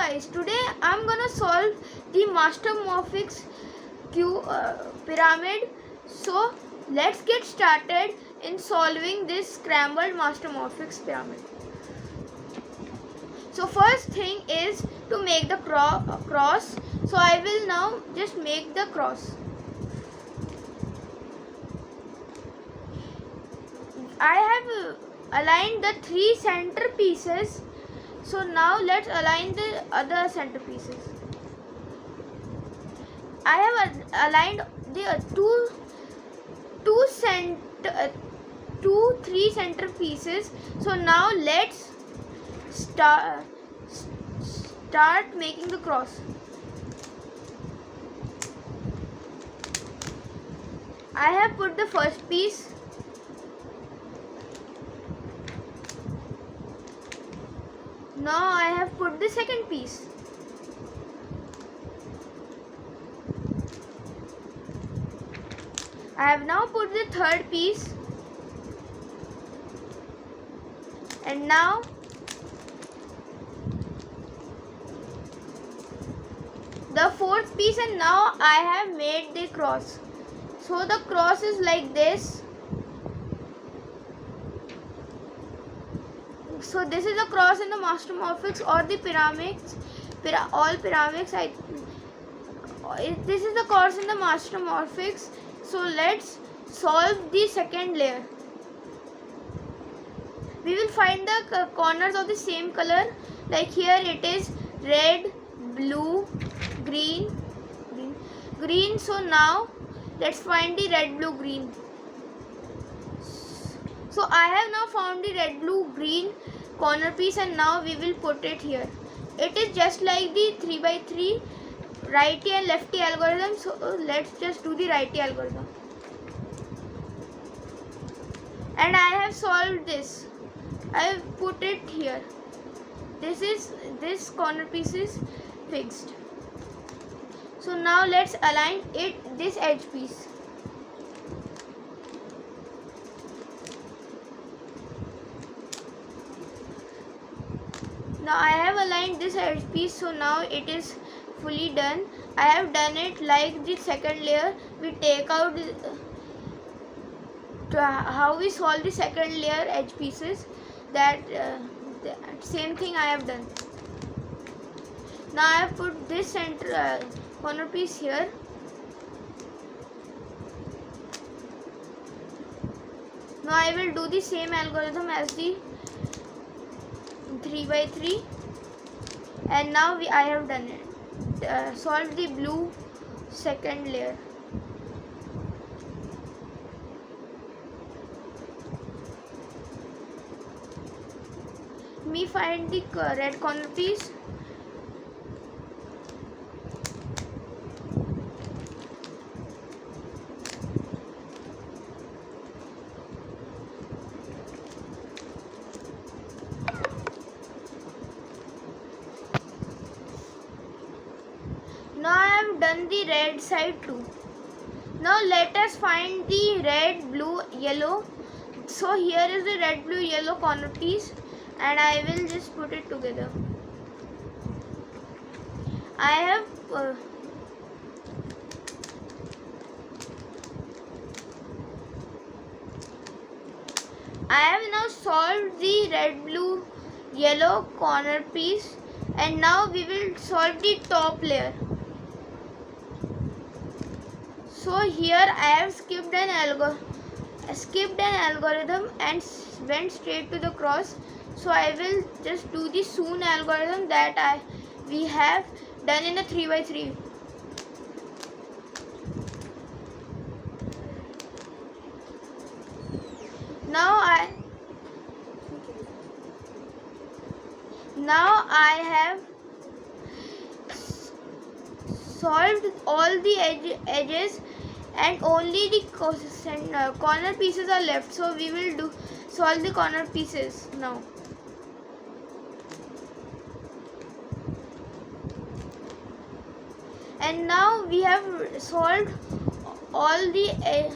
guys, today I'm gonna solve the Mastermorphix pyramid. So let's get started in solving this scrambled Mastermorphix pyramid. So first thing is to make the cross. So I will now just make the cross. I have aligned the 3 center pieces. So now let's align the other center pieces. I have aligned the three center pieces. So now let's start making the cross. I have put the first piece. Now I have put the second piece. I have now put the third piece. And now the fourth piece, and now I have made the cross. So the cross is like this. So this is a cross in the Mastermorphix or the pyraminx, all pyraminx. This is the cross in the Mastermorphix. So let's solve the second layer. We will find the corners of the same color. Like here it is red, blue, green. So now let's find the red, blue, green. So I have now found the red, blue, green corner piece, and now we will put it here. It is just like the 3x3 righty and lefty algorithm. So let's just do the righty algorithm. And I have solved this. I have put it here. This corner piece is fixed. So now let's align this edge piece. Now I have aligned this edge piece, so now it is fully done. I have done it like the second layer. We take out how we solve the second layer edge pieces. That same thing I have done. Now I have put this center corner piece here. Now I will do the same algorithm as the 3x3, and now I have done it. Solved the blue second layer. Me find the red corner piece. Now I have done the red side too. Now let us find the red, blue, yellow. So here is the red, blue, yellow corner piece, and I will just put it together. I have now solved the red, blue, yellow corner piece, and now we will solve the top layer. So here I have skipped an algorithm and went straight to the cross. So I will just do the soon algorithm that we have done in the 3x3. Now I have solved all the edges, and only the corner pieces are left. So we will solve the corner pieces now. And now we have solved all the edge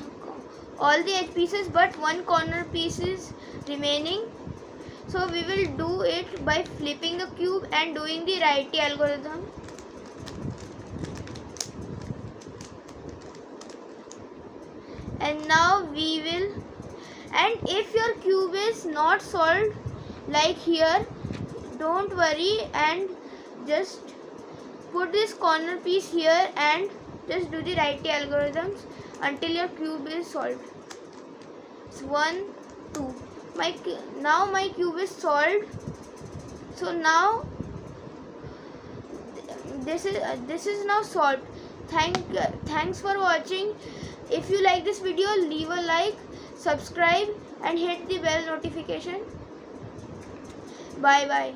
pieces, but one corner piece is remaining. So we will do it by flipping the cube and doing the righty algorithm. And now we will, and if your cube is not solved like here, don't worry and just put this corner piece here and just do the righty algorithms until your cube is solved. It's 1, 2. Now my cube is solved. So now this is now solved. Thanks for watching. If you like this video, leave a like, subscribe and hit the bell notification. Bye bye.